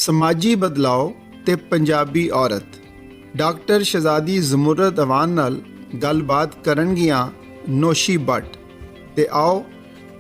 समाजी बदलाव ते पंजाबी औरत डॉक्टर शहजादी जमुरत अवान नाल गलबात करनगियां नौशी भट्ट। ते आओ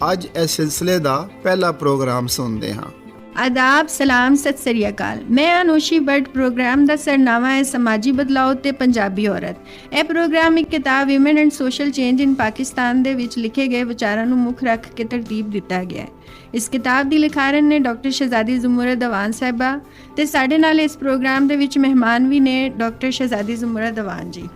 अज इस सिलसिले का पहला प्रोग्राम सुनते हाँ। आदाब, सलाम, सत श्री अकाल। मैं अनोशी भट्ट। प्रोग्राम का सरनामा है समाजी बदलाव ते पंजाबी औरत। यह प्रोग्राम एक किताब women and social change in Pakistan दे विच लिखे गए विचारों को मुख रख के तरतीब दिता गया है। इस किताब की लिखारन ने डॉक्टर शहजादी जमुरत अवान साहिबा ते साडे नाल इस प्रोग्राम दे विच मेहमान भी ने डॉक्टर शहजादी जमुरत अवान जी,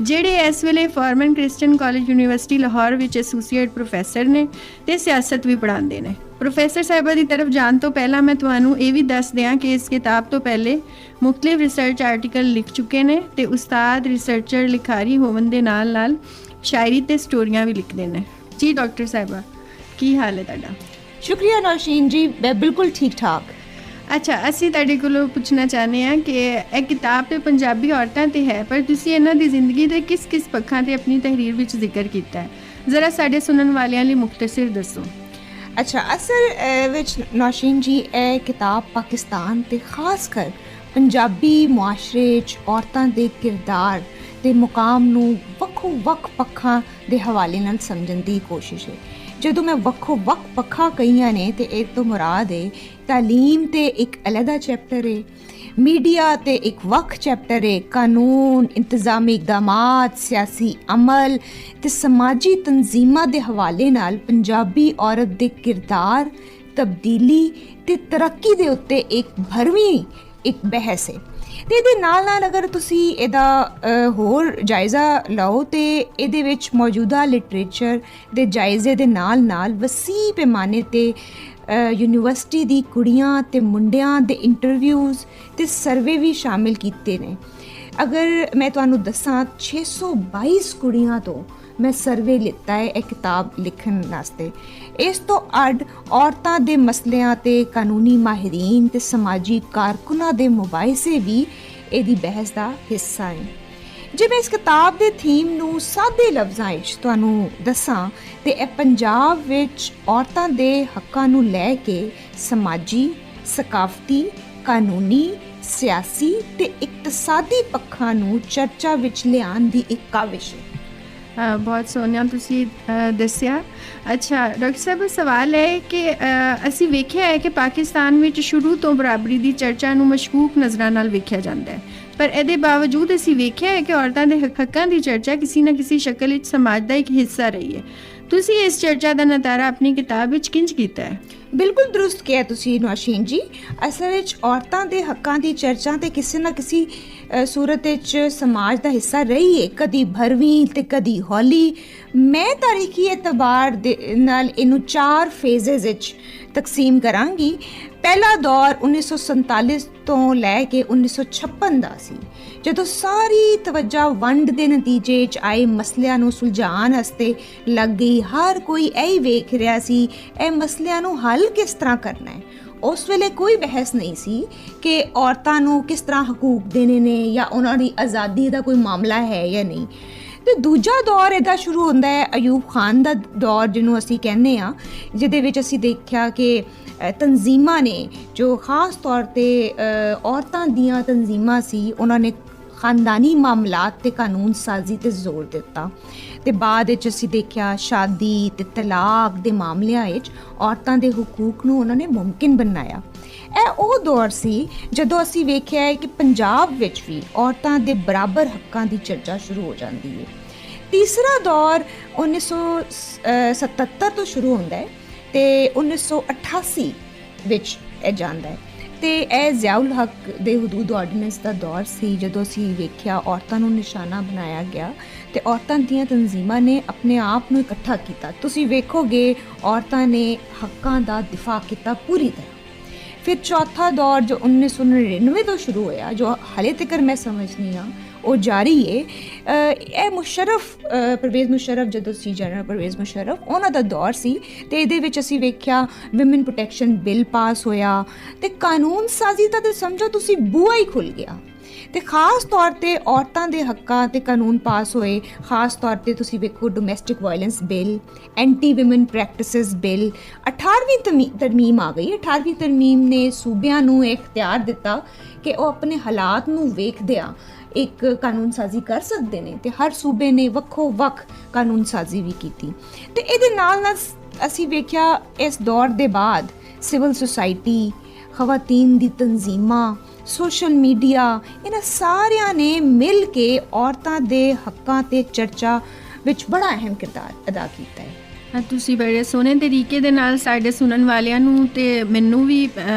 ਜਿਹੜੇ ਇਸ ਵੇਲੇ foreman Christian college university Lahore ਵਿੱਚ ਐਸੋਸੀਏਟ ਪ੍ਰੋਫੈਸਰ ਨੇ ਤੇ ਸਿਆਸਤ ਵੀ ਪੜ੍ਹਾਉਂਦੇ ਨੇ। ਪ੍ਰੋਫੈਸਰ ਸਾਹਿਬਾ ਦੀ ਤਰਫ ਜਾਣ ਤੋਂ ਪਹਿਲਾਂ ਮੈਂ ਤੁਹਾਨੂੰ ਇਹ ਵੀ ਦੱਸ ਦਿਆਂ ਕਿ ਇਸ ਕਿਤਾਬ ਤੋਂ ਪਹਿਲੇ ਮੁਖਤਲਿਫ ਰਿਸਰਚ ਆਰਟੀਕਲ ਲਿਖ ਚੁੱਕੇ ਨੇ ਤੇ ਉਸਤਾਦ ਰਿਸਰਚਰ ਲਿਖਾਰੀ ਹੋਣ ਦੇ ਨਾਲ ਨਾਲ ਸ਼ਾਇਰੀ ਤੇ ਸਟੋਰੀਆਂ ਵੀ ਲਿਖਦੇ ਨੇ। ਜੀ ਡਾਕਟਰ ਸਾਹਿਬਾ, ਕੀ ਹਾਲ ਹੈ ਤੁਹਾਡਾ? शुक्रिया नौशीन जी, मैं बिल्कुल ठीक ठाक। ਅੱਛਾ, ਅਸੀਂ ਤੁਹਾਡੇ ਕੋਲੋਂ ਪੁੱਛਣਾ ਚਾਹੁੰਦੇ ਹਾਂ ਕਿ ਇਹ ਕਿਤਾਬ ਤੇ ਪੰਜਾਬੀ ਔਰਤਾਂ ਤੇ ਹੈ, ਪਰ ਤੁਸੀਂ ਇਹਨਾਂ ਦੀ ਜ਼ਿੰਦਗੀ ਦੇ ਕਿਸ ਪੱਖਾਂ ਤੇ ਆਪਣੀ ਤਹਿਰੀਰ ਵਿੱਚ ਜ਼ਿਕਰ ਕੀਤਾ ਹੈ, ਜ਼ਰਾ ਸਾਡੇ ਸੁਣਨ ਵਾਲਿਆਂ ਲਈ ਮੁਖਤਸਰ ਦੱਸੋ। अच्छा, असल विच नौशीन जी ਇਹ ਕਿਤਾਬ ਪਾਕਿਸਤਾਨ ਤੇ ਖਾਸ ਕਰ ਪੰਜਾਬੀ ਮੁਆਸ਼ਰੇ 'ਚ ਔਰਤਾਂ ਦੇ ਕਿਰਦਾਰ ਦੇ ਮੁਕਾਮ ਨੂੰ ਵੱਖ ਪੱਖਾਂ ਦੇ ਹਵਾਲੇ ਨਾਲ ਸਮਝਣ ਦੀ ਕੋਸ਼ਿਸ਼ ਹੈ। ਜਦੋਂ ਮੈਂ ਵੱਖ ਪੱਖਾਂ ਕਹੀਆਂ ਨੇ ਤੇ ਇਹ ਤੋਂ ਮੁਰਾਦ ਹੈ ਤਾਲੀਮ ਤੇ ਇੱਕ ਅਲੱਗਾ ਚੈਪਟਰ ਹੈ, मीडिया ते एक वक् चैप्टर है, कानून, इंतजामी इकदामात, सियासी अमल ते समाजी तंजीमां दे हवाले नाल पंजाबी औरत दे किरदार, तब्दीली ते तरक्की दे उत्ते एक भरवीं एक बहस है। ਤੇ ਇਹਦੇ ਨਾਲ ਅਗਰ ਤੁਸੀਂ ਇਹਦਾ ਹੋਰ ਜਾਇਜ਼ਾ ਲਓ ਤੇ ਇਹਦੇ ਵਿੱਚ ਮੌਜੂਦਾ ਲਿਟਰੇਚਰ ਦੇ ਜਾਇਜ਼ੇ ਦੇ ਨਾਲ ਵਸੀਹ ਪੈਮਾਨੇ ਤੇ ਯੂਨੀਵਰਸਿਟੀ ਦੀ ਕੁੜੀਆਂ ਤੇ ਮੁੰਡਿਆਂ ਦੇ ਇੰਟਰਵਿਊਜ਼ ਤੇ ਸਰਵੇ ਵੀ ਸ਼ਾਮਿਲ ਕੀਤੇ ਨੇ। ਅਗਰ ਮੈਂ ਤੁਹਾਨੂੰ ਦੱਸਾਂ 622 ਕੁੜੀਆਂ ਤੋਂ ਮੈਂ ਸਰਵੇ ਲਿੱਤਾ ਹੈ ਇਹ ਕਿਤਾਬ ਲਿਖਣ ਵਾਸਤੇ। ਇਸ ਤੋਂ ਅੱਡ ਔਰਤਾਂ ਦੇ ਮਸਲਿਆਂ ਤੇ ਕਾਨੂੰਨੀ ਮਾਹਿਰੀਨ ਤੇ ਸਮਾਜੀ ਕਾਰਕੁਨਾਂ ਦੇ ਮੁਬਾਹਿਸੇ ਵੀ ਇਹਦੀ ਬਹਿਸ ਦਾ ਹਿੱਸਾ ਹੈ। ਜੇ ਮੈਂ ਇਸ ਕਿਤਾਬ ਦੇ ਥੀਮ ਨੂੰ ਸਾਦੇ ਲਫ਼ਜ਼ਾਂ ਵਿੱਚ ਤੁਹਾਨੂੰ ਦੱਸਾਂ ਤੇ ਇਹ ਪੰਜਾਬ ਵਿੱਚ ਔਰਤਾਂ ਦੇ ਹੱਕਾਂ ਨੂੰ ਲੈ ਕੇ ਸਮਾਜੀ, ਸਕਾਫਤੀ, ਕਾਨੂੰਨੀ, ਸਿਆਸੀ ਤੇ ਇਕਤਸਾਦੀ ਪੱਖਾਂ ਨੂੰ ਚਰਚਾ ਵਿੱਚ ਲਿਆਉਣ ਦੀ ਇੱਕ ਕਾਵਿਸ਼ ਹੈ। ਬਹੁਤ ਸੋਹਣਾ ਤੁਸੀਂ ਦੱਸਿਆ। ਅੱਛਾ ਡਾਕਟਰ ਸਾਹਿਬ, ਸਵਾਲ ਹੈ ਕਿ ਅਸੀਂ ਵੇਖਿਆ ਹੈ ਕਿ ਪਾਕਿਸਤਾਨ ਵਿੱਚ ਸ਼ੁਰੂ ਤੋਂ ਬਰਾਬਰੀ ਦੀ ਚਰਚਾ ਨੂੰ ਮਸ਼ਕੂਕ ਨਜ਼ਰਾਂ ਨਾਲ ਵੇਖਿਆ ਜਾਂਦਾ ਹੈ, ਪਰ ਇਹਦੇ ਬਾਵਜੂਦ ਅਸੀਂ ਵੇਖਿਆ ਹੈ ਕਿ ਔਰਤਾਂ ਦੇ ਹੱਕਾਂ ਦੀ ਚਰਚਾ ਕਿਸੇ ਨਾ ਕਿਸੇ ਸ਼ਕਲ ਵਿੱਚ ਸਮਾਜ ਦਾ ਇੱਕ ਹਿੱਸਾ ਰਹੀ ਹੈ। ਤੁਸੀਂ ਇਸ ਚਰਚਾ ਦਾ ਨਤਾਰਾ ਆਪਣੀ ਕਿਤਾਬ ਵਿੱਚ ਕਿੰਝ ਕੀਤਾ ਹੈ? ਬਿਲਕੁਲ ਦਰੁਸਤ ਕਿਹਾ ਤੁਸੀਂ ਨੌਸ਼ੀਨ ਜੀ। ਅਸਲ ਵਿੱਚ ਔਰਤਾਂ ਦੇ ਹੱਕਾਂ ਦੀ ਚਰਚਾ ਤੇ ਕਿਸੇ ਨਾ ਕਿਸੇ ਸੂਰਤ ਵਿੱਚ ਸਮਾਜ ਦਾ ਹਿੱਸਾ ਰਹੀ ਹੈ, ਕਦੀ ਭਰਵੀਂ ਤੇ ਕਦੀ ਹੌਲੀ। ਮੈਂ ਤਾਰੀਖੀ ਇਤਬਾਰ ਦੇ ਨਾਲ ਇਹਨੂੰ 4 ਫੇਜ਼ਸ ਵਿੱਚ ਤਕਸੀਮ ਕਰਾਂਗੀ। ਪਹਿਲਾ ਦੌਰ 1947 ਤੋਂ ਲੈ ਕੇ 1956 ਦਾ ਸੀ, ਜਦੋਂ ਸਾਰੀ ਤਵੱਜਾ ਵੰਡ ਦੇ ਨਤੀਜੇ 'ਚ ਆਏ ਮਸਲਿਆਂ ਨੂੰ ਸੁਲਝਾਉਣ ਵਾਸਤੇ ਲੱਗ ਗਈ। ਹਰ ਕੋਈ ਇਹੀ ਵੇਖ ਰਿਹਾ ਸੀ ਇਹ ਮਸਲਿਆਂ ਨੂੰ ਹੱਲ ਕਿਸ ਤਰ੍ਹਾਂ ਕਰਨਾ ਹੈ। ਉਸ ਵੇਲੇ ਕੋਈ ਬਹਿਸ ਨਹੀਂ ਸੀ ਕਿ ਔਰਤਾਂ ਨੂੰ ਕਿਸ ਤਰ੍ਹਾਂ ਹਕੂਕ ਦੇਣੇ ਨੇ ਜਾਂ ਉਹਨਾਂ ਦੀ ਆਜ਼ਾਦੀ ਦਾ ਕੋਈ ਮਾਮਲਾ ਹੈ ਜਾਂ ਨਹੀਂ। ਅਤੇ ਦੂਜਾ ਦੌਰ ਇਹਦਾ ਸ਼ੁਰੂ ਹੁੰਦਾ ਹੈ ਅਯੂਬ ਖਾਨ ਦਾ ਦੌਰ, ਜਿਹਨੂੰ ਅਸੀਂ ਕਹਿੰਦੇ ਹਾਂ, ਜਿਹਦੇ ਵਿੱਚ ਅਸੀਂ ਦੇਖਿਆ ਕਿ ਤਨਜ਼ੀਮਾਂ ਨੇ ਜੋ ਖਾਸ ਤੌਰ 'ਤੇ ਔਰਤਾਂ ਦੀਆਂ ਤਨਜ਼ੀਮਾਂ ਸੀ, ਉਹਨਾਂ ਨੇ ਖਾਨਦਾਨੀ ਮਾਮਲਾਤ ਤੇ ਕਾਨੂੰਨ ਸਾਜ਼ੀ 'ਤੇ ਜ਼ੋਰ ਦਿੱਤਾ। ਅਤੇ ਬਾਅਦ ਵਿੱਚ ਅਸੀਂ ਦੇਖਿਆ ਸ਼ਾਦੀ ਅਤੇ ਤਲਾਕ ਦੇ ਮਾਮਲਿਆਂ ਵਿੱਚ ਔਰਤਾਂ ਦੇ ਹਕੂਕ ਨੂੰ ਉਹਨਾਂ ਨੇ ਮੁਮਕਿਨ ਬਣਾਇਆ। ਇਹ ਉਹ ਦੌਰ ਸੀ ਜਦੋਂ ਅਸੀਂ ਵੇਖਿਆ ਹੈ ਕਿ ਪੰਜਾਬ ਵਿੱਚ ਵੀ ਔਰਤਾਂ ਦੇ ਬਰਾਬਰ ਹੱਕਾਂ ਦੀ ਚਰਚਾ ਸ਼ੁਰੂ ਹੋ ਜਾਂਦੀ ਹੈ। ਤੀਸਰਾ ਦੌਰ 1977 ਤੋਂ ਸ਼ੁਰੂ ਹੁੰਦਾ ਹੈ ਅਤੇ 1988 ਵਿੱਚ ਇਹ ਜਾਂਦਾ ਹੈ। ਅਤੇ ਇਹ ਜ਼ਿਆਉਲ ਹੱਕ ਦੇ ਹਦੂਦ ਆਰਡੀਨੈਂਸ ਦਾ ਦੌਰ ਸੀ, ਜਦੋਂ ਅਸੀਂ ਵੇਖਿਆ ਔਰਤਾਂ ਨੂੰ ਨਿਸ਼ਾਨਾ ਬਣਾਇਆ ਗਿਆ ਅਤੇ ਔਰਤਾਂ ਦੀਆਂ ਤਨਜ਼ੀਮਾਂ ਨੇ ਆਪਣੇ ਆਪ ਨੂੰ ਇਕੱਠਾ ਕੀਤਾ। ਤੁਸੀਂ ਵੇਖੋਗੇ ਔਰਤਾਂ ਨੇ ਹੱਕਾਂ ਦਾ ਦਿਫਾ ਕੀਤਾ ਪੂਰੀ ਤਰ੍ਹਾਂ। ਫਿਰ ਚੌਥਾ ਦੌਰ ਜੋ 1999 ਤੋਂ ਸ਼ੁਰੂ ਹੋਇਆ, ਜੋ ਹਾਲੇ ਤੱਕ ਮੈਂ ਸਮਝਦੀ ਹਾਂ ਉਹ ਜਾਰੀ ਹੈ। ਇਹ ਪਰਵੇਜ਼ ਮੁਸ਼ਰਫ ਜਦੋਂ ਸੀ, ਜਨਰਲ ਪਰਵੇਜ਼ ਮੁਸ਼ਰਫ, ਉਹਨਾਂ ਦਾ ਦੌਰ ਸੀ ਅਤੇ ਇਹਦੇ ਵਿੱਚ ਅਸੀਂ ਵੇਖਿਆ ਵਿਮਨ ਪ੍ਰੋਟੈਕਸ਼ਨ ਬਿੱਲ ਪਾਸ ਹੋਇਆ ਅਤੇ ਕਾਨੂੰਨ ਸਾਜ਼ੀ ਦਾ ਤਾਂ ਸਮਝੋ ਤੁਸੀਂ ਬੂਹਾ ਹੀ ਖੁੱਲ੍ਹ ਗਿਆ। ਤੇ ਖਾਸ ਤੌਰ ਤੇ ਔਰਤਾਂ ਦੇ ਹੱਕਾਂ ਤੇ ਕਾਨੂੰਨ ਪਾਸ ਹੋਏ। ਖਾਸ ਤੌਰ ਤੇ ਤੁਸੀਂ ਵੇਖੋ domestic violence bill, anti women practices bill, 18ਵੀਂ ਤਰਮੀਮ ਆ ਗਈ। 18ਵੀਂ ਤਰਮੀਮ ਨੇ ਸੂਬਿਆਂ ਨੂੰ ਇਹ ਇਖਤਿਆਰ ਦਿੱਤਾ ਕਿ ਉਹ ਆਪਣੇ ਹਾਲਾਤ ਨੂੰ ਵੇਖਦਿਆਂ ਇੱਕ ਕਾਨੂੰਨ ਸਾਜ਼ੀ ਕਰ ਸਕਦੇ ਨੇ, ਤੇ ਹਰ ਸੂਬੇ ਨੇ ਵੱਖੋ ਵੱਖ ਕਾਨੂੰਨ ਸਾਜ਼ੀ ਵੀ ਕੀਤੀ। ਤੇ ਇਹਦੇ ਨਾਲ ਨਾਲ ਅਸੀਂ ਵੇਖਿਆ ਇਸ ਦੌਰ ਦੇ ਬਾਅਦ ਸਿਵਲ ਸੁਸਾਇਟੀ, ਖਵਾਤੀਨ ਦੀ ਤਨਜ਼ੀਮਾਂ, ਸੋਸ਼ਲ ਮੀਡੀਆ, ਇਹਨਾਂ ਸਾਰਿਆਂ ਨੇ ਮਿਲ ਕੇ ਔਰਤਾਂ ਦੇ ਹੱਕਾਂ ਤੇ ਚਰਚਾ ਵਿੱਚ ਬੜਾ ਅਹਿਮ ਕਿਰਦਾਰ ਅਦਾ ਕੀਤਾ ਹੈ। ਤੁਸੀਂ ਬੜੇ ਸੋਹਣੇ ਤਰੀਕੇ ਦੇ ਨਾਲ ਸਾਡੇ ਸੁਣਨ ਵਾਲਿਆਂ ਨੂੰ ਤੇ ਮੈਨੂੰ ਵੀ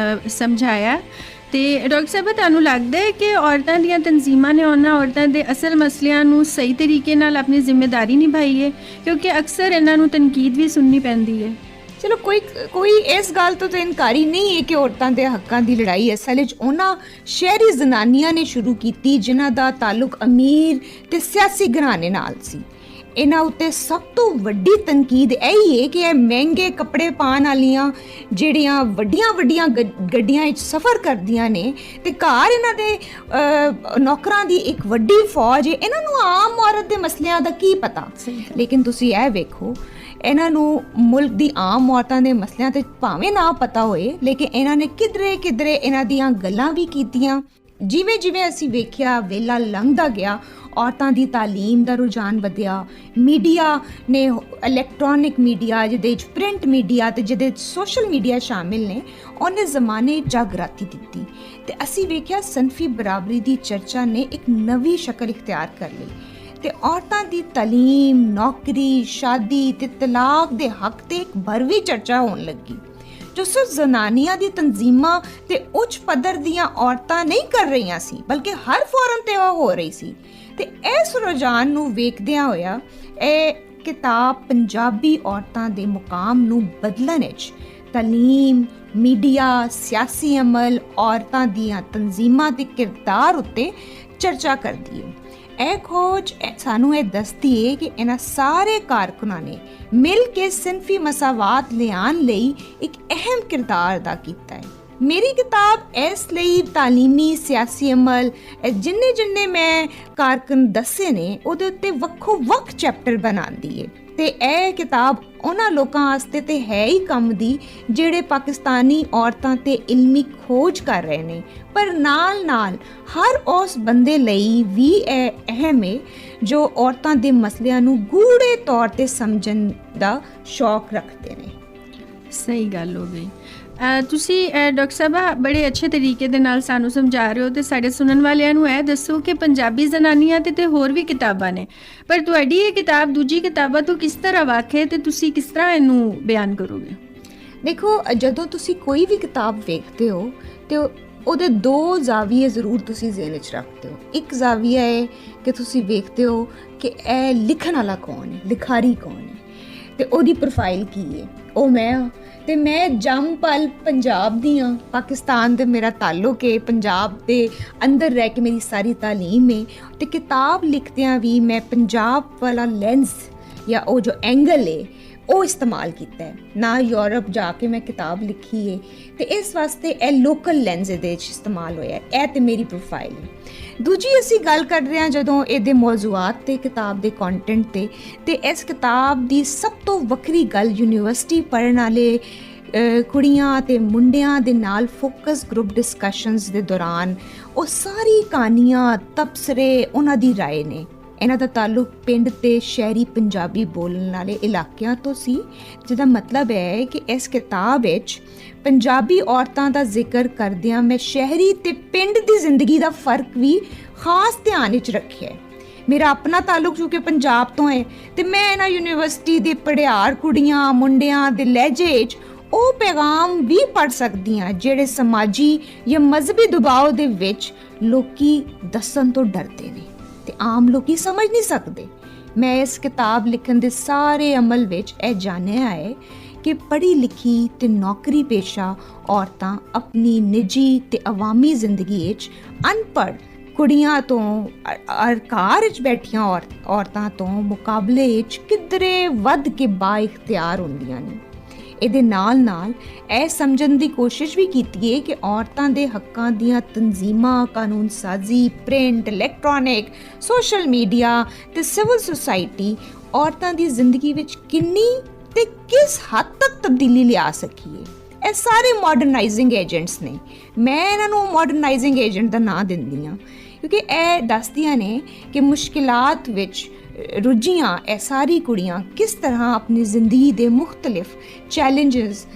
ਸਮਝਾਇਆ। ਤੇ ਡਾਕਟਰ ਸਾਹਿਬ, ਤੁਹਾਨੂੰ ਲੱਗਦਾ ਹੈ ਕਿ ਔਰਤਾਂ ਦੀਆਂ ਤਨਜ਼ੀਮਾਂ ਨੇ ਉਹਨਾਂ ਔਰਤਾਂ ਦੇ ਅਸਲ ਮਸਲਿਆਂ ਨੂੰ ਸਹੀ ਤਰੀਕੇ ਨਾਲ ਆਪਣੀ ਜ਼ਿੰਮੇਵਾਰੀ ਨਿਭਾਈ ਹੈ? ਕਿਉਂਕਿ ਅਕਸਰ ਇਹਨਾਂ ਨੂੰ ਤਨਕੀਦ ਵੀ ਸੁਣਨੀ ਪੈਂਦੀ ਹੈ। ਚਲੋ ਕੋਈ ਇਸ ਗੱਲ ਤੋਂ ਤਾਂ ਇਨਕਾਰੀ ਨਹੀਂ ਹੈ ਕਿ ਔਰਤਾਂ ਦੇ ਹੱਕਾਂ ਦੀ ਲੜਾਈ ਅਸਲ ਵਿੱਚ ਉਹਨਾਂ ਸ਼ਹਿਰੀ ਜ਼ਨਾਨੀਆਂ ਨੇ ਸ਼ੁਰੂ ਕੀਤੀ ਜਿਨ੍ਹਾਂ ਦਾ ਤਾਲੁਕ ਅਮੀਰ ਤੇ ਸਿਆਸੀ ਘਰਾਣੇ ਨਾਲ ਸੀ। ਇਹਨਾਂ ਉੱਤੇ ਸਭ ਤੋਂ ਵੱਡੀ ਤਨਕੀਦ ਇਹੀ ਹੈ ਕਿ ਇਹ ਮਹਿੰਗੇ ਕੱਪੜੇ ਪਾਉਣ ਵਾਲੀਆਂ ਜਿਹੜੀਆਂ ਵੱਡੀਆਂ ਗੱਡੀਆਂ ਵਿੱਚ ਸਫ਼ਰ ਕਰਦੀਆਂ ਨੇ ਤੇ ਘਰ ਇਹਨਾਂ ਦੇ ਨੌਕਰਾਂ ਦੀ ਇੱਕ ਵੱਡੀ ਫੌਜ ਹੈ, ਇਹਨਾਂ ਨੂੰ ਆਮ ਔਰਤ ਦੇ ਮਸਲਿਆਂ ਦਾ ਕੀ ਪਤਾ। ਲੇਕਿਨ ਤੁਸੀਂ ਇਹ ਵੇਖੋ, ਇਹਨਾਂ ਨੂੰ ਮੁਲਕ ਦੀ ਆਮ ਔਰਤਾਂ ਦੇ ਮਸਲਿਆਂ ਤੇ ਭਾਵੇਂ ਨਾ ਪਤਾ ਹੋਏ, ਲੇਕਿਨ ਇਹਨਾਂ ਨੇ ਕਿਧਰੇ ਇਹਨਾਂ ਦੀਆਂ ਗੱਲਾਂ ਵੀ ਕੀਤੀਆਂ। ਜਿਵੇਂ ਅਸੀਂ ਵੇਖਿਆ ਵੇਲਾ ਲੰਘਦਾ ਗਿਆ, ਔਰਤਾਂ ਦੀ ਤਾਲੀਮ ਦਾ ਰੁਝਾਨ ਵਧਿਆ। ਮੀਡੀਆ ਨੇ, ਇਲੈਕਟ੍ਰੋਨਿਕ ਮੀਡੀਆ ਜਿਹਦੇ ਵਿੱਚ ਪ੍ਰਿੰਟ ਮੀਡੀਆ ਤੇ ਜਿਹਦੇ ਵਿੱਚ ਸੋਸ਼ਲ ਮੀਡੀਆ ਸ਼ਾਮਿਲ ਨੇ, ਉਹਨੇ ਜ਼ਮਾਨੇ ਜਾਗਰਾਤੀ ਦਿੱਤੀ ਤੇ ਅਸੀਂ ਵੇਖਿਆ ਸਨਫੀ ਬਰਾਬਰੀ ਦੀ ਚਰਚਾ ਨੇ ਇੱਕ ਨਵੀਂ ਸ਼ਕਲ ਇਖਤਿਆਰ ਕਰ ਲਈ ਤੇ ਔਰਤਾਂ ਦੀ ਤਾਲੀਮ, ਨੌਕਰੀ, ਸ਼ਾਦੀ ਤੇ ਤਲਾਕ ਦੇ ਹੱਕ ਤੇ ਇੱਕ ਭਰਵੀਂ ਚਰਚਾ ਹੋਣ ਲੱਗੀ, ਜੋ ਸਿਰਫ ਜ਼ਨਾਨੀਆਂ ਦੀ ਤਨਜ਼ੀਮਾਂ ਤੇ ਉੱਚ ਪੱਧਰ ਦੀਆਂ ਔਰਤਾਂ ਨਹੀਂ ਕਰ ਰਹੀਆਂ ਸੀ, ਬਲਕਿ ਹਰ ਫੋਰਮ ਤੇ ਉਹ ਹੋ ਰਹੀ ਸੀ। ਤੇ ਇਸ ਰੁਝਾਨ ਨੂੰ ਵੇਖਦਿਆਂ ਹੋਇਆ ਇਹ ਕਿਤਾਬ ਪੰਜਾਬੀ ਔਰਤਾਂ ਦੇ ਮੁਕਾਮ ਨੂੰ ਬਦਲਣ ਵਿੱਚ ਤਾਲੀਮ, ਮੀਡੀਆ, ਸਿਆਸੀ ਅਮਲ, ਔਰਤਾਂ ਦੀਆਂ ਤਨਜ਼ੀਮਾਂ ਦੇ ਕਿਰਦਾਰ ਉੱਤੇ ਚਰਚਾ ਕਰਦੀ ਹੈ। ਇਹ ਖੋਜ ਸਾਨੂੰ ਇਹ ਦੱਸਦੀ ਹੈ ਕਿ ਇਹਨਾਂ ਸਾਰੇ ਕਾਰਕੁਨਾਂ ਨੇ ਮਿਲ ਕੇ ਸਿਨਫੀ ਮਸਾਵਾਤ ਲਿਆਉਣ ਲਈ ਇੱਕ ਅਹਿਮ ਕਿਰਦਾਰ ਅਦਾ ਕੀਤਾ ਹੈ। ਮੇਰੀ ਕਿਤਾਬ ਇਸ ਲਈ ਤਾਲੀਮੀ, ਸਿਆਸੀ ਅਮਲ, ਜਿੰਨੇ ਮੈਂ ਕਾਰਕੁਨ ਦੱਸੇ ਨੇ ਉਹਦੇ ਉੱਤੇ ਵੱਖੋ ਵੱਖ ਚੈਪਟਰ ਬਣਾਉਂਦੀ ਹੈ ਤੇ ਇਹ ਕਿਤਾਬ ਉਹਨਾਂ ਲੋਕਾਂ ਵਾਸਤੇ ਤੇ ਹੈ ਹੀ ਕੰਮ ਦੀ ਜਿਹੜੇ ਪਾਕਿਸਤਾਨੀ ਔਰਤਾਂ ਤੇ ਇਲਮੀ ਖੋਜ ਕਰ ਰਹੇ ਨੇ, ਪਰ ਨਾਲ ਹਰ ਉਸ ਬੰਦੇ ਲਈ ਵੀ ਇਹ ਅਹਿਮ ਹੈ ਜੋ ਔਰਤਾਂ ਦੇ ਮਸਲਿਆਂ ਨੂੰ ਗੂੜੇ ਤੌਰ ਤੇ ਸਮਝਣ ਦਾ ਸ਼ੌਕ ਰੱਖਦੇ ਨੇ। ਸਹੀ ਗੱਲ ਹੋ ਗਈ। ਤੁਸੀਂ ਡਾਕਟਰ ਸਾਹਿਬ ਬੜੇ ਅੱਛੇ ਤਰੀਕੇ ਦੇ ਨਾਲ ਸਾਨੂੰ ਸਮਝਾ ਰਹੇ ਹੋ ਤੇ ਸਾਡੇ ਸੁਣਨ ਵਾਲਿਆਂ ਨੂੰ ਇਹ ਦੱਸੋ ਕਿ ਪੰਜਾਬੀ ਜ਼ਨਾਨੀਆਂ ਤੇ ਹੋਰ ਵੀ ਕਿਤਾਬਾਂ ਨੇ, ਪਰ ਤੁਹਾਡੀ ਇਹ ਕਿਤਾਬ ਦੂਜੀ ਕਿਤਾਬਾਂ ਤੋਂ ਕਿਸ ਤਰ੍ਹਾਂ ਵੱਖ ਹੈ ਤੇ ਤੁਸੀਂ ਕਿਸ ਤਰ੍ਹਾਂ ਇਹਨੂੰ ਬਿਆਨ ਕਰੋਗੇ? ਦੇਖੋ, ਜਦੋਂ ਤੁਸੀਂ ਕੋਈ ਵੀ ਕਿਤਾਬ ਵੇਖਦੇ ਹੋ ਤੇ ਉਹਦੇ ਦੋ ਜ਼ਾਵੀਏ ਜ਼ਰੂਰ ਤੁਸੀਂ ਜ਼ਿਹਨ ਵਿੱਚ ਰੱਖਦੇ ਹੋ। ਇੱਕ ਜ਼ਾਵੀਆ ਹੈ ਕਿ ਤੁਸੀਂ ਵੇਖਦੇ ਹੋ ਕਿ ਇਹ ਲਿਖਣ ਵਾਲਾ ਕੌਣ ਹੈ, ਲਿਖਾਰੀ ਕੌਣ ਹੈ ਤੇ ਉਹਦੀ ਪ੍ਰੋਫਾਈਲ ਕੀ ਹੈ। ਉਹ ਮੈਂ ਤੇ ਮੈਂ ਜੰਮ ਪਲ ਪੰਜਾਬ ਦੀ ਹਾਂ, ਪਾਕਿਸਤਾਨ ਦੇ ਮੇਰਾ ਤਾਲੁਕ ਹੈ, ਪੰਜਾਬ ਦੇ ਅੰਦਰ ਰਹਿ ਕੇ ਮੇਰੀ ਸਾਰੀ ਤਾਲੀਮ ਹੈ ਤੇ ਕਿਤਾਬ ਲਿਖਦਿਆਂ ਵੀ ਮੈਂ ਪੰਜਾਬ ਵਾਲਾ ਲੈਂਸ ਜਾਂ ਉਹ ਜੋ ਐਂਗਲ ਹੈ ਉਹ ਇਸਤੇਮਾਲ ਕੀਤਾ ਹੈ, ਨਾ ਯੂਰਪ ਜਾ ਕੇ ਮੈਂ ਕਿਤਾਬ ਲਿਖੀ ਹੈ ਤੇ ਇਸ ਵਾਸਤੇ ਇਹ ਲੋਕਲ ਲੈਂਸ ਇਹਦੇ ਵਿੱਚ ਇਸਤੇਮਾਲ ਹੋਇਆ। ਇਹ ਤੇ ਮੇਰੀ ਪ੍ਰੋਫਾਈਲ ਹੈ। ਦੂਜੀ ਅਸੀਂ ਗੱਲ ਕਰ ਰਹੇ ਹਾਂ ਜਦੋਂ ਇਹਦੇ ਮੌਜ਼ੂਆਤ ਤੇ ਕਿਤਾਬ ਦੇ ਕੰਟੈਂਟ ਤੇ ਇਸ ਕਿਤਾਬ ਦੀ ਸਭ ਤੋਂ ਵੱਖਰੀ ਗੱਲ ਯੂਨੀਵਰਸਿਟੀ ਪੜ੍ਹਨ ਵਾਲੇ ਕੁੜੀਆਂ ਤੇ ਮੁੰਡਿਆਂ ਦੇ ਨਾਲ ਫੋਕਸ ਗਰੁੱਪ ਡਿਸਕਸ਼ਨਸ ਦੇ ਦੌਰਾਨ ਉਹ ਸਾਰੀ ਕਹਾਣੀਆਂ, ਤਬਸਰੇ ਉਹਨਾਂ ਦੀ ਰਾਏ ਨੇ। ਇਹਨਾਂ ਦਾ ਤਾਲੁਕ ਪਿੰਡ ਤੇ ਸ਼ਹਿਰੀ ਪੰਜਾਬੀ ਬੋਲਣ ਵਾਲੇ ਇਲਾਕਿਆਂ ਤੋਂ ਸੀ, ਜਿਹਦਾ ਮਤਲਬ ਹੈ ਕਿ ਇਸ ਕਿਤਾਬ ਵਿੱਚ ਪੰਜਾਬੀ ਔਰਤਾਂ ਦਾ ਜ਼ਿਕਰ ਕਰਦਿਆਂ ਮੈਂ ਸ਼ਹਿਰੀ ਤੇ ਪਿੰਡ ਦੀ ਜ਼ਿੰਦਗੀ ਦਾ ਫਰਕ ਵੀ ਖਾਸ ਧਿਆਨ ਵਿੱਚ ਰੱਖਿਆ ਹੈ। ਮੇਰਾ ਆਪਣਾ ਤਾਲੁਕ ਜੋ ਕਿ ਪੰਜਾਬ ਤੋਂ ਹੈ ਤੇ ਮੈਂ ਇਹਨਾਂ ਯੂਨੀਵਰਸਿਟੀ ਦੇ ਪੜ੍ਹਿਆਰ ਕੁੜੀਆਂ ਮੁੰਡਿਆਂ ਦੇ ਲਹਿਜੇ ਵਿੱਚ ਉਹ ਪੈਗਾਮ ਵੀ ਪੜ੍ਹ ਸਕਦੀ ਹਾਂ ਜਿਹੜੇ ਸਮਾਜੀ ਜਾਂ ਮਜ਼ਹਬੀ ਦਬਾਅ ਦੇ ਵਿੱਚ ਲੋਕੀ ਦੱਸਣ ਤੋਂ ਡਰਦੇ ਨੇ ਤੇ ਆਮ ਲੋਕੀ ਸਮਝ ਨਹੀਂ ਸਕਦੇ। ਮੈਂ ਇਸ ਕਿਤਾਬ ਲਿਖਣ ਦੇ ਸਾਰੇ ਅਮਲ ਵਿੱਚ ਇਹ ਜਾਣਿਆ ਹੈ ਕਿ ਪੜ੍ਹੀ ਲਿਖੀ ਤੇ ਨੌਕਰੀ ਪੇਸ਼ਾ ਔਰਤਾਂ ਆਪਣੀ ਨਿੱਜੀ ਤੇ ਅਵਾਮੀ ਜ਼ਿੰਦਗੀ ਵਿੱਚ ਅਨਪੜ੍ਹ ਕੁੜੀਆਂ ਤੋਂ ਘਰ ਵਿੱਚ ਬੈਠੀਆਂ ਔਰਤਾਂ ਤੋਂ ਮੁਕਾਬਲੇ ਵਿੱਚ ਕਿਧਰੇ ਵੱਧ ਕੇ ਬਾ ਇਖਤਿਆਰ ਹੁੰਦੀਆਂ ਨੇ। ਇਹਦੇ ਨਾਲ ਇਹ ਸਮਝਣ ਦੀ ਕੋਸ਼ਿਸ਼ ਵੀ ਕੀਤੀ ਹੈ ਕਿ ਔਰਤਾਂ ਦੇ ਹੱਕਾਂ ਦੀਆਂ ਤਨਜ਼ੀਮਾਂ, ਕਾਨੂੰਨ ਸਾਜ਼ੀ, ਪ੍ਰਿੰਟ, ਇਲੈਕਟ੍ਰੋਨਿਕ, ਸੋਸ਼ਲ ਮੀਡੀਆ ਤੇ ਸਿਵਲ ਸੁਸਾਇਟੀ ਔਰਤਾਂ ਦੀ ਜ਼ਿੰਦਗੀ ਵਿੱਚ ਕਿੰਨੀ ਤੇ ਕਿਸ ਹੱਦ ਤੱਕ ਤਬਦੀਲੀ ਲਿਆ ਸਕੀਏ। ਇਹ ਸਾਰੇ ਮਾਡਰਨਾਈਜ਼ਿੰਗ ਏਜੰਟਸ ਨੇ। ਮੈਂ ਇਹਨਾਂ ਨੂੰ ਮਾਡਰਨਾਈਜ਼ਿੰਗ ਏਜੰਟ ਦਾ ਨਾਂ ਦਿੰਦੀ ਹਾਂ ਕਿਉਂਕਿ ਇਹ ਦੱਸਦੀਆਂ ਨੇ ਕਿ ਮੁਸ਼ਕਿਲਾਤ ਵਿੱਚ ਰੁੱਝੀਆਂ ਇਹ ਸਾਰੀ ਕੁੜੀਆਂ ਕਿਸ ਤਰ੍ਹਾਂ ਆਪਣੀ ਜ਼ਿੰਦਗੀ ਦੇ ਮੁਖਤਲਿਫ ਚੈਲੰਜਸ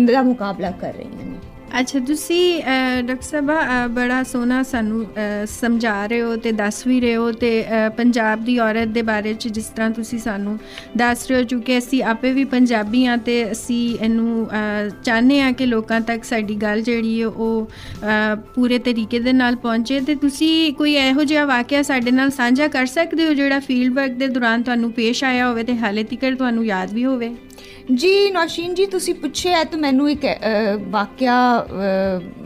ਦਾ ਮੁਕਾਬਲਾ ਕਰ ਰਹੀਆਂ ਨੇ। ਅੱਛਾ, ਤੁਸੀਂ ਡਾਕਟਰ ਸਾਹਿਬਾ ਬੜਾ ਸੋਹਣਾ ਸਾਨੂੰ ਸਮਝਾ ਰਹੇ ਹੋ ਤੇ ਦੱਸ ਵੀ ਰਹੇ ਹੋ ਤੇ ਪੰਜਾਬ ਦੀ ਔਰਤ ਦੇ ਬਾਰੇ 'ਚ ਜਿਸ ਤਰ੍ਹਾਂ ਤੁਸੀਂ ਸਾਨੂੰ ਦੱਸ ਰਹੇ ਹੋ, ਚੂँਕਿ ਅਸੀਂ ਆਪੇ ਵੀ ਪੰਜਾਬੀ ਹਾਂ ਤੇ ਅਸੀਂ ਇਹਨੂੰ ਚਾਹੁੰਦੇ ਹਾਂ ਕਿ ਲੋਕਾਂ ਤੱਕ ਸਾਡੀ ਗੱਲ ਜਿਹੜੀ ਹੈ ਉਹ ਪੂਰੇ ਤਰੀਕੇ ਦੇ ਨਾਲ ਪਹੁੰਚੇ। ਤੇ ਤੁਸੀਂ ਕੋਈ ਇਹੋ ਜਿਹਾ ਵਾਕਿਆ ਸਾਡੇ ਨਾਲ ਸਾਂਝਾ ਕਰ ਸਕਦੇ ਹੋ ਜਿਹੜਾ ਫੀਲਡ ਵਰਕ ਦੇ ਦੌਰਾਨ ਤੁਹਾਨੂੰ ਪੇਸ਼ ਆਇਆ ਹੋਵੇ ਤੇ ਹਾਲੇ ਤੱਕ ਤੁਹਾਨੂੰ ਯਾਦ ਵੀ ਹੋਵੇ? ਜੀ ਨੌਸ਼ੀਨ ਜੀ, ਤੁਸੀਂ ਪੁੱਛਿਆ ਤਾਂ ਮੈਨੂੰ ਇੱਕ ਵਾਕਿਆ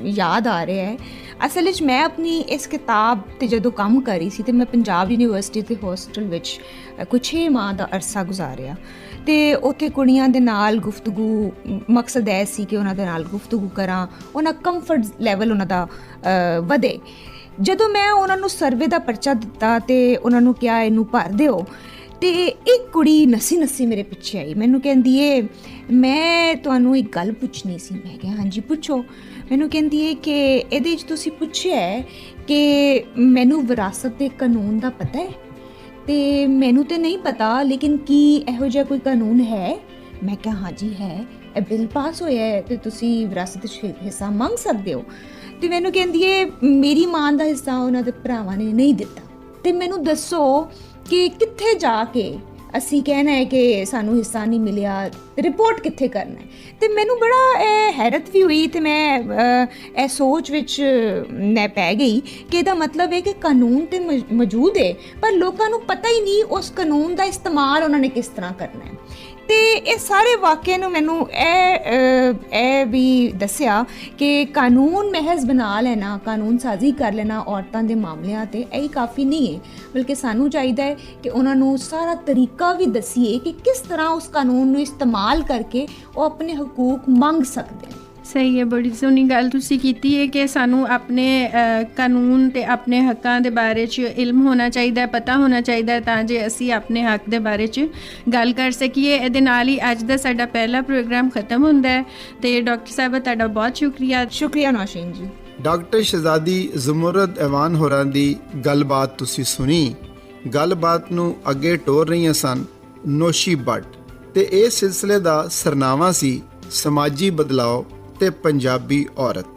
ਯਾਦ ਆ ਰਿਹਾ ਹੈ। ਅਸਲ ਵਿੱਚ ਮੈਂ ਆਪਣੀ ਇਸ ਕਿਤਾਬ 'ਤੇ ਜਦੋਂ ਕੰਮ ਕਰ ਰਹੀ ਸੀ ਤੇ ਮੈਂ ਪੰਜਾਬ ਯੂਨੀਵਰਸਿਟੀ ਦੇ ਹੋਸਟਲ ਵਿੱਚ ਕੁਝ 6 ਮਾਹ ਦਾ ਅਰਸਾ ਗੁਜ਼ਾਰਿਆ ਤੇ ਉੱਥੇ ਕੁੜੀਆਂ ਦੇ ਨਾਲ ਗੁਫ਼ਤਗੂ, ਮਕਸਦ ਇਹ ਸੀ ਕਿ ਉਹਨਾਂ ਦੇ ਨਾਲ ਗੁਫ਼ਤਗੂ ਕਰਾਂ, ਉਹਨਾਂ ਕੰਫਰਟ ਲੈਵਲ ਉਹਨਾਂ ਦਾ ਵਧੇ। ਜਦੋਂ ਮੈਂ ਉਹਨਾਂ ਨੂੰ ਸਰਵੇ ਦਾ ਪਰਚਾ ਦਿੱਤਾ ਤੇ ਉਹਨਾਂ ਨੂੰ ਕਿਹਾ ਇਹਨੂੰ ਭਰ ਦਿਓ ਤੇ ਇੱਕ ਕੁੜੀ ਨੱਸੀ ਮੇਰੇ ਪਿੱਛੇ ਆਈ, ਮੈਨੂੰ ਕਹਿੰਦੀ ਏ ਮੈਂ ਤੁਹਾਨੂੰ ਇੱਕ ਗੱਲ ਪੁੱਛਣੀ ਸੀ। ਮੈਂ ਕਿਹਾ ਹਾਂਜੀ ਪੁੱਛੋ। ਮੈਨੂੰ ਕਹਿੰਦੀ ਏ ਕਿ ਇਹਦੇ 'ਚ ਤੁਸੀਂ ਪੁੱਛਿਆ ਕਿ ਮੈਨੂੰ ਵਿਰਾਸਤ ਦੇ ਕਾਨੂੰਨ ਦਾ ਪਤਾ ਹੈ ਤੇ ਮੈਨੂੰ ਤੇ ਨਹੀਂ ਪਤਾ, ਲੇਕਿਨ ਕੀ ਇਹੋ ਜਿਹਾ ਕੋਈ ਕਾਨੂੰਨ ਹੈ? ਮੈਂ ਕਿਹਾ ਹਾਂਜੀ ਹੈ, ਇਹ ਬਿੱਲ ਪਾਸ ਹੋਇਆ ਹੈ ਤੇ ਤੁਸੀਂ ਵਿਰਾਸਤ 'ਚ ਹਿੱਸਾ ਮੰਗ ਸਕਦੇ ਹੋ। ਤੇ ਮੈਨੂੰ ਕਹਿੰਦੀ ਏ ਮੇਰੀ ਮਾਂ ਦਾ ਹਿੱਸਾ ਉਹਨਾਂ ਦੇ ਭਰਾਵਾਂ ਨੇ ਨਹੀਂ ਦਿੱਤਾ ਤੇ ਮੈਨੂੰ ਦੱਸੋ ਕਿ ਕਿੱਥੇ ਜਾ ਕੇ ਅਸੀਂ ਕਹਿਣਾ ਹੈ ਕਿ ਸਾਨੂੰ ਹਿੱਸਾ ਨਹੀਂ ਮਿਲਿਆ, ਰਿਪੋਰਟ ਕਿੱਥੇ ਕਰਨਾ ਹੈ। ਤੇ ਮੈਨੂੰ ਬੜਾ ਹੈਰਤ ਵੀ ਹੋਈ ਤੇ ਮੈਂ ਇਹ ਸੋਚ ਵਿੱਚ ਮੈਂ ਪੈ ਗਈ ਕਿ ਇਹਦਾ ਮਤਲਬ ਹੈ ਕਿ ਕਾਨੂੰਨ ਤੇ ਮੌਜੂਦ ਹੈ ਪਰ ਲੋਕਾਂ ਨੂੰ ਪਤਾ ਹੀ ਨਹੀਂ ਉਸ ਕਾਨੂੰਨ ਦਾ ਇਸਤੇਮਾਲ ਉਹਨਾਂ ਨੇ ਕਿਸ ਤਰ੍ਹਾਂ ਕਰਨਾ ਹੈ। ਤੇ ਇਹ ਸਾਰੇ ਵਾਕਿਆ ਨੂੰ ਮੈਨੂੰ ਇਹ ਵੀ ਦੱਸਿਆ ਕਿ ਕਾਨੂੰਨ ਮਹਿਜ਼ ਬਣਾ ਲੈਣਾ, ਕਾਨੂੰਨ ਸਾਜ਼ੀ ਕਰ ਲੈਣਾ ਔਰਤਾਂ ਦੇ ਮਾਮਲਿਆਂ 'ਤੇ ਇਹ ਕਾਫੀ ਨਹੀਂ ਹੈ, ਬਲਕਿ ਸਾਨੂੰ ਚਾਹੀਦਾ ਹੈ ਕਿ ਉਹਨਾਂ ਨੂੰ ਸਾਰਾ ਤਰੀਕਾ ਵੀ ਦੱਸੀਏ ਕਿ ਕਿਸ ਤਰ੍ਹਾਂ ਉਸ ਕਾਨੂੰਨ ਨੂੰ ਇਸਤੇਮਾਲ ਕਰਕੇ ਉਹ ਆਪਣੇ ਹਕੂਕ ਮੰਗ ਸਕਦੇ ਨੇ। ਸਹੀ ਹੈ, ਬੜੀ ਸੋਹਣੀ ਗੱਲ ਤੁਸੀਂ ਕੀਤੀ ਹੈ ਕਿ ਸਾਨੂੰ ਆਪਣੇ ਕਾਨੂੰਨ ਤੇ ਆਪਣੇ ਹੱਕਾਂ ਦੇ ਬਾਰੇ 'ਚ ਇਲਮ ਹੋਣਾ ਚਾਹੀਦਾ, ਪਤਾ ਹੋਣਾ ਚਾਹੀਦਾ ਤਾਂ ਜੇ ਅਸੀਂ ਆਪਣੇ ਹੱਕ ਦੇ ਬਾਰੇ 'ਚ ਗੱਲ ਕਰ ਸਕੀਏ। ਇਹਦੇ ਨਾਲ ਹੀ ਅੱਜ ਦਾ ਸਾਡਾ ਪਹਿਲਾ ਪ੍ਰੋਗਰਾਮ ਖਤਮ ਹੁੰਦਾ ਹੈ ਤੇ ਡਾਕਟਰ ਸਾਹਿਬਾ ਤੁਹਾਡਾ ਬਹੁਤ ਸ਼ੁਕਰੀਆ ਨੌਸ਼ੀਨ ਜੀ। ਡਾਕਟਰ ਸ਼ਹਿਜ਼ਾਦੀ ਜ਼ਮੁਰਦ ਐਵਾਨ ਹੋਰਾਂ ਦੀ ਗੱਲਬਾਤ ਤੁਸੀਂ ਸੁਣੀ। ਗੱਲਬਾਤ ਨੂੰ ਅੱਗੇ ਟੋਰ ਰਹੀਆਂ ਸਨ ਨੋਸ਼ੀ ਬੱਟ ਤੇ ਇਹ ਸਿਲਸਿਲੇ ਦਾ ਸਰਨਾਮਾ ਸੀ ਸਮਾਜੀ ਬਦਲਾਅ ਤੇ ਪੰਜਾਬੀ ਔਰਤ।